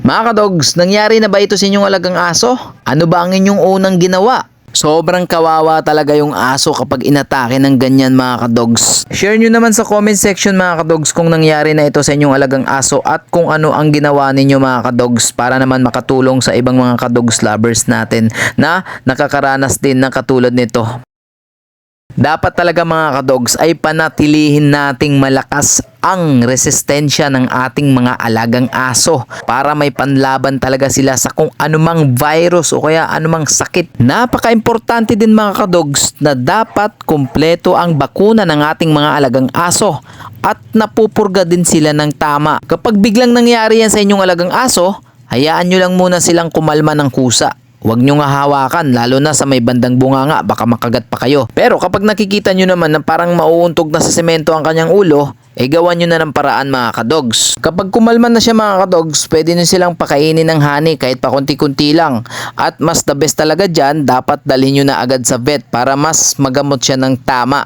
Mga kadogs, nangyari na ba ito sa inyong alagang aso? Ano ba ang inyong unang ginawa? Sobrang kawawa talaga yung aso kapag inatake ng ganyan mga kadogs. Share nyo naman sa comment section mga kadogs kung nangyari na ito sa inyong alagang aso at kung ano ang ginawa ninyo mga kadogs para naman makatulong sa ibang mga kadogs lovers natin na nakakaranas din ng katulad nito. Dapat talaga mga kadogs ay panatilihin nating malakas ang resistensya ng ating mga alagang aso para may panlaban talaga sila sa kung anumang virus o kaya anumang sakit. Napaka-importante din mga kadogs na dapat kumpleto ang bakuna ng ating mga alagang aso at napupurga din sila ng tama. Kapag biglang nangyari yan sa inyong alagang aso, hayaan nyo lang muna silang kumalma ng kusa. Huwag nyo nga hawakan, lalo na sa may bandang bunganga, baka makagat pa kayo. Pero kapag nakikita nyo naman na parang mauuntog na sa semento ang kanyang ulo, gawan nyo na ng paraan mga kadogs. Kapag kumalma na siya mga kadogs, pwede nyo silang pakainin ng honey kahit pa kunti-kunti lang. At mas the best talaga dyan, dapat dalhin nyo na agad sa vet para mas magamot siya ng tama.